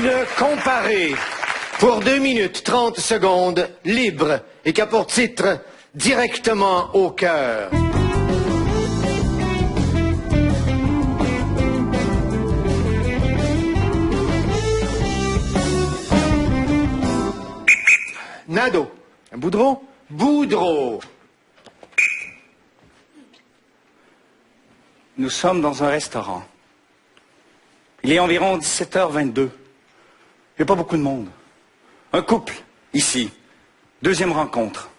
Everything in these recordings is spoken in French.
Une comparée pour 2 minutes 30 secondes, libre, et qui a pour titre « Directement au cœur ». Nadeau. Boudreau? Boudreau. Nous sommes dans un restaurant. Il est environ 17h22. Il n'y a pas beaucoup de monde. Un couple, ici. Deuxième rencontre.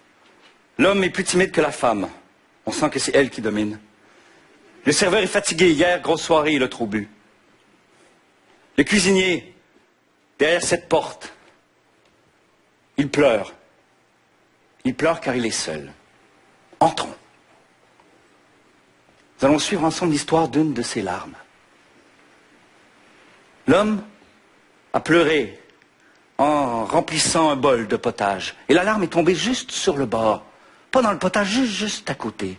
L'homme est plus timide que la femme. On sent que c'est elle qui domine. Le serveur est fatigué. Hier, grosse soirée, il a trop bu. Le cuisinier, derrière cette porte, il pleure. Il pleure car il est seul. Entrons. Nous allons suivre ensemble l'histoire d'une de ses larmes. L'homme a pleuré en remplissant un bol de potage. Et la larme est tombée juste sur le bord. Pas dans le potage, juste à côté.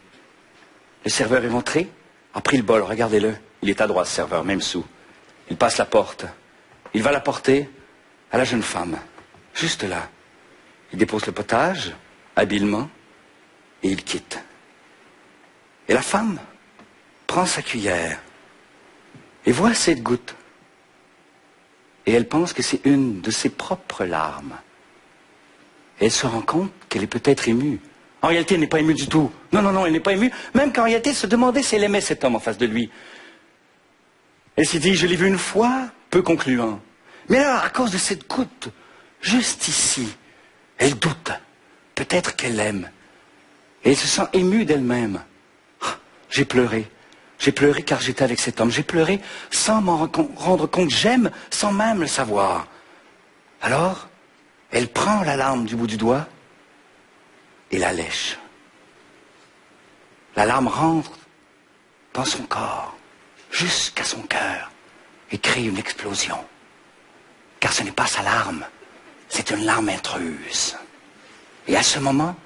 Le serveur est rentré, a pris le bol, regardez-le. Il est à droite, ce serveur, même sous. Il passe la porte. Il va la porter à la jeune femme. Juste là. Il dépose le potage, habilement, et il quitte. Et la femme prend sa cuillère et voit cette goutte. Et elle pense que c'est une de ses propres larmes. Et elle se rend compte qu'elle est peut-être émue. En réalité, elle n'est pas émue du tout. Non, elle n'est pas émue. Même qu'en réalité, elle se demandait si elle aimait cet homme en face de lui. Elle s'est dit, je l'ai vu une fois, peu concluant. Mais alors, à cause de cette goutte, juste ici, elle doute. Peut-être qu'elle l'aime. Et elle se sent émue d'elle-même. Ah, j'ai pleuré. J'ai pleuré car j'étais avec cet homme. J'ai pleuré sans m'en rendre compte. J'aime sans même le savoir. Alors, elle prend la larme du bout du doigt et la lèche. La larme rentre dans son corps, jusqu'à son cœur, et crée une explosion. Car ce n'est pas sa larme, c'est une larme intruse. Et à ce moment,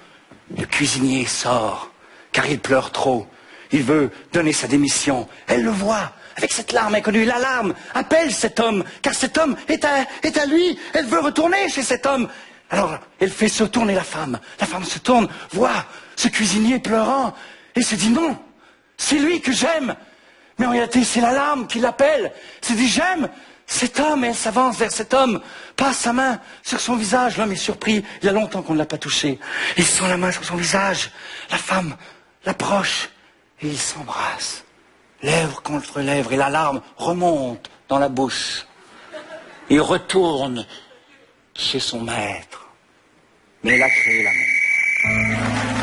le cuisinier sort, car il pleure trop. Il veut donner sa démission. Elle le voit, avec cette larme inconnue. La larme appelle cet homme, car cet homme est à lui. Elle veut retourner chez cet homme. Alors, elle fait se tourner la femme. La femme se tourne, voit ce cuisinier pleurant, et se dit non, c'est lui que j'aime. Mais en réalité, c'est la larme qui l'appelle. Elle se dit j'aime cet homme, et elle s'avance vers cet homme, passe sa main sur son visage. L'homme est surpris, il y a longtemps qu'on ne l'a pas touché. Il sent la main sur son visage. La femme l'approche. Et ils s'embrassent, lèvre contre lèvre, et la larme remonte dans la bouche. Il retourne chez son maître. Mais il a créé l'amour.